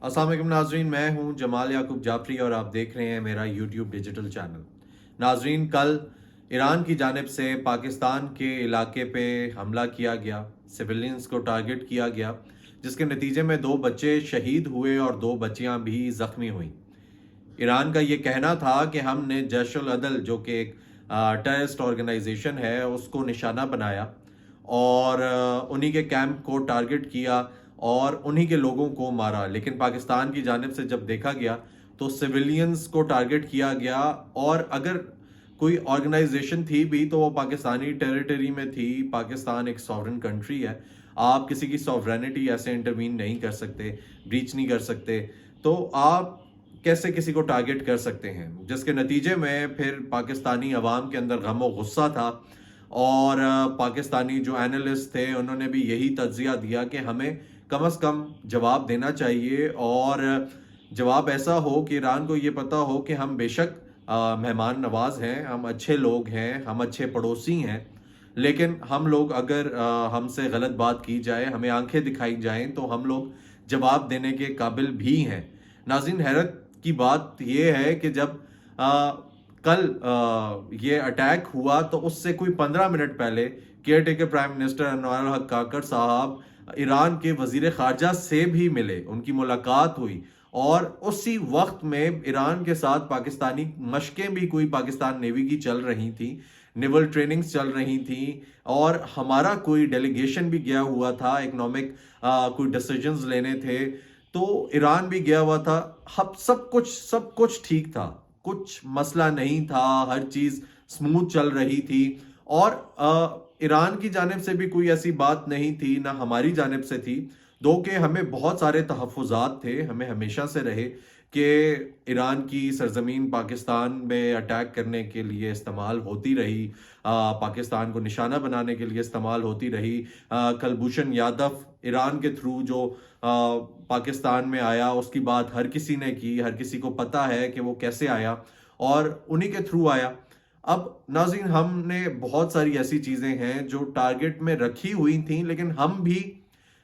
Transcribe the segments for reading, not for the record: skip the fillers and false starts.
अस्सलाम वालेकुम नाजरीन, मैं हूं जमाल याकूब जाफरी और आप देख रहे हैं मेरा यूट्यूब डिजिटल चैनल। नाजरीन, कल ईरान की जानिब से पाकिस्तान के इलाके पे हमला किया गया, सिविलियंस को टारगेट किया गया, जिसके नतीजे में 2 बच्चे शहीद हुए और 2 बच्चियां भी ज़ख्मी हुई। ईरान का ये कहना था कि हमने जैश उल अदल, जो कि एक टेररिस्ट ऑर्गेनाइजेशन है, उसको निशाना बनाया और उन्हीं के कैंप को टारगेट किया और उन्हीं के लोगों को मारा। लेकिन पाकिस्तान की जानिब से जब देखा गया तो सिविलियंस को टारगेट किया गया, और अगर कोई ऑर्गेनाइजेशन थी भी तो वो पाकिस्तानी टेरिटरी में थी। पाकिस्तान एक सॉवरेन कंट्री है, आप किसी की सॉवरेनिटी ऐसे इंटरवीन नहीं कर सकते, ब्रीच नहीं कर सकते। तो आप कैसे किसी को टारगेट कर सकते हैं, जिसके नतीजे में फिर पाकिस्तानी अवाम के अंदर गम और गुस्सा था। और पाकिस्तानी जो एनालिस्ट थे उन्होंने भी यही तज्जिया दिया कि हमें कम से कम जवाब देना चाहिए, और जवाब ऐसा हो कि ईरान को ये पता हो कि हम बेशक मेहमान नवाज हैं, हम अच्छे लोग हैं, हम अच्छे पड़ोसी हैं, लेकिन हम लोग अगर हमसे गलत बात की जाए, हमें आंखें दिखाई जाएं, तो हम लोग जवाब देने के काबिल भी हैं। नाज़रीन, हैरत की बात यह है कि जब कल ये अटैक हुआ तो उससे कोई 15 मिनट पहले care taker prime minister Anwar ul Haq Kakar साहब ईरान के वजीर खारजा से भी मिले, उनकी मुलाकात हुई, और उसी वक्त में ईरान के साथ पाकिस्तानी मशकें भी कोई पाकिस्तान नेवी की चल रही थी, नेवल ट्रेनिंग्स चल रही थी, और हमारा कोई डेलीगेशन भी गया हुआ था, इकोनॉमिक कोई डिसीजंस लेने थे, तो ईरान भी गया हुआ था। हम सब कुछ ठीक था, कुछ मसला नहीं था, हर चीज स्मूथ चल रही थी। और ईरान की जानिब से भी कोई ऐसी बात नहीं थी, ना हमारी जानिब से थी, दो कि हमें बहुत सारे तहफ़्फ़ुज़ात थे, हमें हमेशा से रहे कि ईरान की सरजमीन पाकिस्तान में अटैक करने के लिए इस्तेमाल होती रही, पाकिस्तान को निशाना बनाने के लिए इस्तेमाल होती रही। कुलभूषण यादव ईरान के थ्रू जो पाकिस्तान में आया, उसकी बात हर किसी ने की, हर किसी को पता है कि वो कैसे आया, और उन्हीं के थ्रू आया। अब नाज़रीन, हमने बहुत सारी ऐसी चीज़ें हैं जो टारगेट में रखी हुई थी, लेकिन हम भी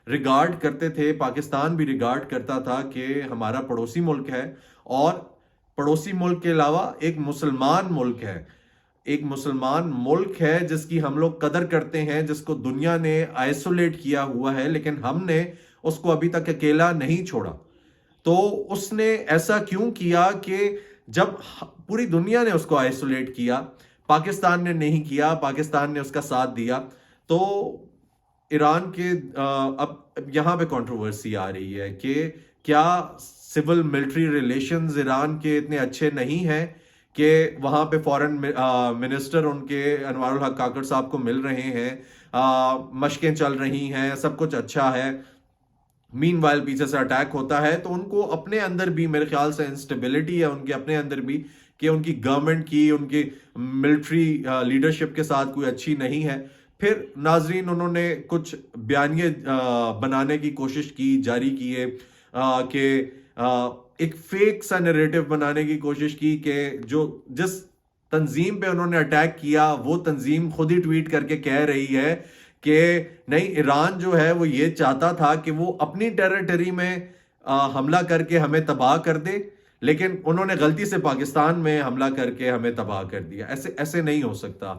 रिगार्ड करते थे, पाकिस्तान भी रिगार्ड करता था कि हमारा पड़ोसी मुल्क है, और पड़ोसी मुल्क के अलावा एक मुसलमान मुल्क है, एक मुसलमान मुल्क है जिसकी हम लोग कदर करते हैं, जिसको दुनिया ने आइसोलेट किया हुआ है, लेकिन हमने उसको अभी तक अकेला नहीं छोड़ा। तो उसने ऐसा क्यों किया कि जब पूरी दुनिया ने उसको आइसोलेट किया, पाकिस्तान ने नहीं किया, पाकिस्तान ने उसका साथ दिया। तो ईरान के अब यहाँ पे कंट्रोवर्सी आ रही है कि क्या सिविल मिलिट्री रिलेशंस ईरान के इतने अच्छे नहीं हैं कि वहाँ पे फॉरेन मिनिस्टर उनके अनवर उल हक काकर साहब को मिल रहे हैं, मशकें चल रही हैं, सब कुछ अच्छा है। मीनवाइल पीछे से अटैक होता है, तो उनको अपने अंदर भी मेरे ख्याल से इंस्टेबिलिटी है उनके अपने अंदर भी, कि उनकी गवर्नमेंट की, उनकी मिलिट्री लीडरशिप के साथ कोई अच्छी नहीं है। फिर नाजरीन, उन्होंने कुछ बयानिए बनाने की कोशिश की, जारी किए, कि एक फेक सा नैरेटिव बनाने की कोशिश की कि जो जिस तंजीम पे उन्होंने अटैक किया, वो तंजीम खुद ही ट्वीट करके कह रही है कि नहीं, ईरान जो है वो ये चाहता था कि वो अपनी टेरिटरी में हमला करके हमें तबाह कर दे, लेकिन उन्होंने गलती से पाकिस्तान में हमला करके हमें तबाह कर दिया। ऐसे ऐसे नहीं हो सकता।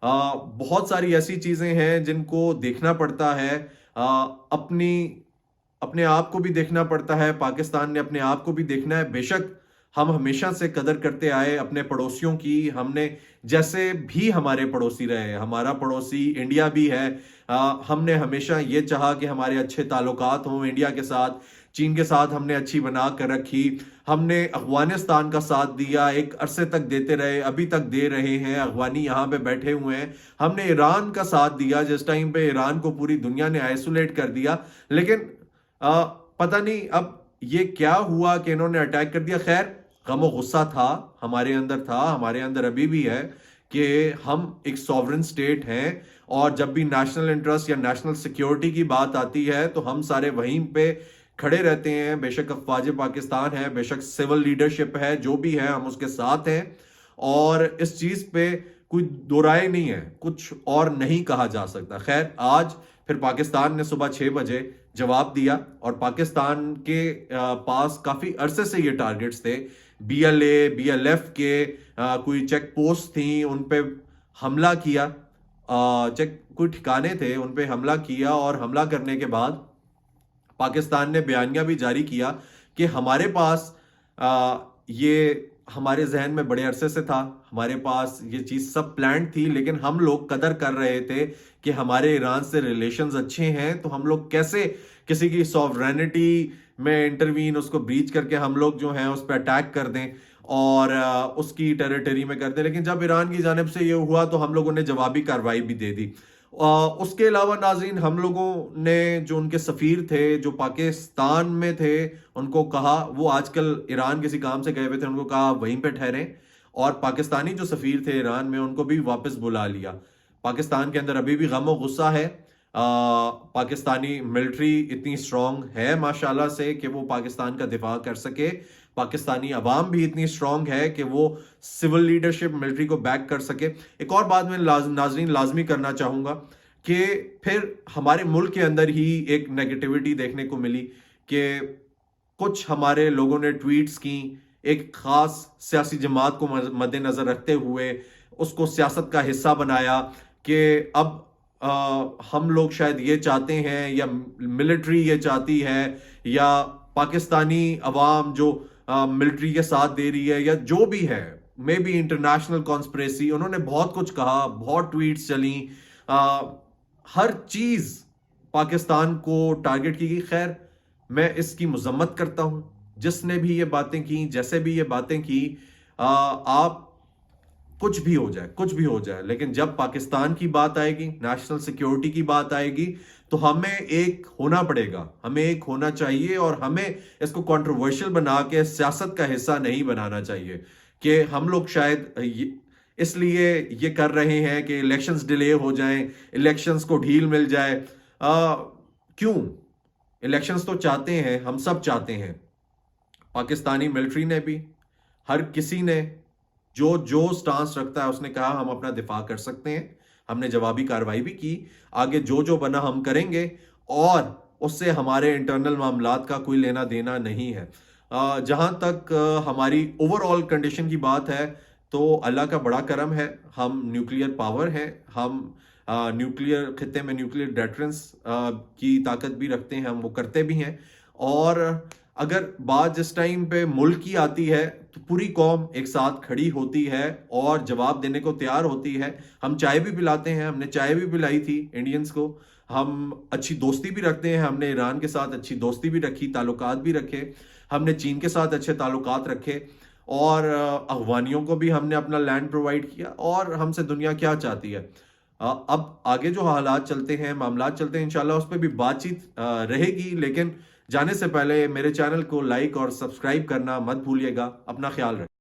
बहुत सारी ऐसी चीजें हैं जिनको देखना पड़ता है, अपनी अपने आप को भी देखना पड़ता है, पाकिस्तान ने अपने आप को भी देखना है। बेशक हम हमेशा से कदर करते आए अपने पड़ोसियों की, हमने जैसे भी हमारे पड़ोसी रहे, हमारा पड़ोसी इंडिया भी है, हमने हमेशा ये चाहा कि हमारे अच्छे ताल्लुकात हों इंडिया के साथ, चीन के साथ हमने अच्छी बना कर रखी, हमने अफगानिस्तान का साथ दिया, एक अरसे तक देते रहे, अभी तक दे रहे हैं, अफगानी यहाँ पे बैठे हुए हैं। हमने ईरान का साथ दिया जिस टाइम पे ईरान को पूरी दुनिया ने आइसोलेट कर दिया, लेकिन पता नहीं अब ये क्या हुआ कि इन्होंने अटैक कर दिया। खैर, गम गुस्सा था, हमारे अंदर था, हमारे अंदर अभी भी है कि हम एक सॉवरेन स्टेट हैं, और जब भी नेशनल इंटरेस्ट या नेशनल सिक्योरिटी की बात आती है तो हम सारे वहीं पे खड़े रहते हैं। बेशक अफवाज पाकिस्तान है, बेशक सिविल लीडरशिप है, जो भी है हम उसके साथ हैं, और इस चीज पे कोई दो राय नहीं है, कुछ और नहीं कहा जा सकता। खैर, आज फिर पाकिस्तान ने सुबह 6 बजे جواب دیا، اور پاکستان کے پاس کافی عرصے سے یہ ٹارگٹس تھے، BLA BLF کے کوئی چیک پوسٹ تھیں، ان پہ حملہ کیا، کوئی ٹھکانے تھے ان پہ حملہ کیا، اور حملہ کرنے کے بعد پاکستان نے بیانیہ بھی جاری کیا کہ ہمارے پاس یہ ہمارے ذہن میں بڑے عرصے سے تھا، ہمارے پاس یہ چیز سب پلانڈ تھی، لیکن ہم لوگ قدر کر رہے تھے کہ ہمارے ایران سے ریلیشنز اچھے ہیں، تو ہم لوگ کیسے کسی کی سوورینٹی میں انٹروین، اس کو بریچ کر کے ہم لوگ جو ہیں اس پہ اٹیک کر دیں اور اس کی ٹیریٹری میں کر دیں۔ لیکن جب ایران کی جانب سے یہ ہوا تو ہم لوگوں نے جوابی کارروائی بھی دے دی۔ اس کے علاوہ ناظرین، ہم لوگوں نے جو ان کے سفیر تھے جو پاکستان میں تھے ان کو کہا، وہ آج کل ایران کسی کام سے گئے ہوئے تھے، ان کو کہا وہیں پہ ٹھہریں، اور پاکستانی جو سفیر تھے ایران میں ان کو بھی واپس بلا لیا۔ پاکستان کے اندر ابھی بھی غم و غصہ ہے، پاکستانی ملٹری اتنی سٹرونگ ہے ماشاءاللہ سے کہ وہ پاکستان کا دفاع کر سکے، پاکستانی عوام بھی اتنی سٹرونگ ہے کہ وہ سول لیڈرشپ ملٹری کو بیک کر سکے۔ ایک اور بات میں ناظرین لازمی کرنا چاہوں گا کہ پھر ہمارے ملک کے اندر ہی ایک نیگیٹیوٹی دیکھنے کو ملی کہ کچھ ہمارے لوگوں نے ٹویٹس کی، ایک خاص سیاسی جماعت کو مد نظر رکھتے ہوئے اس کو سیاست کا حصہ بنایا کہ اب ہم لوگ شاید یہ چاہتے ہیں، یا ملٹری یہ چاہتی ہے، یا پاکستانی عوام جو ملٹری کے ساتھ دے رہی ہے، یا جو بھی ہے، مے بی انٹرنیشنل کانسپریسی۔ انہوں نے بہت کچھ کہا، بہت ٹویٹس چلیں، ہر چیز پاکستان کو ٹارگٹ کی گئی۔ خیر، میں اس کی مذمت کرتا ہوں، جس نے بھی یہ باتیں کی، جیسے بھی یہ باتیں کی، آپ کچھ بھی ہو جائے، لیکن جب پاکستان کی بات آئے گی، نیشنل سیکیورٹی کی بات آئے گی، تو ہمیں ایک ہونا پڑے گا، ہمیں ایک ہونا چاہیے، اور ہمیں اس کو کنٹروورشل بنا کے سیاست کا حصہ نہیں بنانا چاہیے کہ ہم لوگ شاید اس لیے یہ کر رہے ہیں کہ الیکشنز ڈیلے ہو جائیں، الیکشنز کو ڈھیل مل جائے۔ کیوں؟ الیکشنز تو چاہتے ہیں، ہم سب چاہتے ہیں، پاکستانی ملٹری نے بھی، ہر کسی نے جو سٹانس رکھتا ہے اس نے کہا ہم اپنا دفاع کر سکتے ہیں، ہم نے جوابی کارروائی بھی کی، آگے جو بنا ہم کریں گے، اور اس سے ہمارے انٹرنل معاملات کا کوئی لینا دینا نہیں ہے۔ جہاں تک ہماری اوور آل کنڈیشن کی بات ہے تو اللہ کا بڑا کرم ہے، ہم نیوکلیئر پاور ہیں، ہم نیوکلیئر خطے میں نیوکلیئر ڈیٹرنس کی طاقت بھی رکھتے ہیں، ہم وہ کرتے بھی ہیں، اور اگر بات جس ٹائم پہ ملک کی آتی ہے تو پوری قوم ایک ساتھ کھڑی ہوتی ہے اور جواب دینے کو تیار ہوتی ہے۔ ہم چائے بھی پلاتے ہیں، ہم نے چائے بھی پلائی تھی انڈینز کو، ہم اچھی دوستی بھی رکھتے ہیں، ہم نے ایران کے ساتھ اچھی دوستی بھی رکھی، تعلقات بھی رکھے، ہم نے چین کے ساتھ اچھے تعلقات رکھے، اور افغانیوں کو بھی ہم نے اپنا لینڈ پرووائڈ کیا، اور ہم سے دنیا کیا چاہتی ہے۔ اب آگے جو حالات چلتے ہیں، معاملات چلتے ہیں، انشاءاللہ اس پہ بھی بات چیت رہے گی، لیکن جانے سے پہلے میرے چینل کو لائک اور سبسکرائب کرنا مت بھولیے گا۔ اپنا خیال رکھیں۔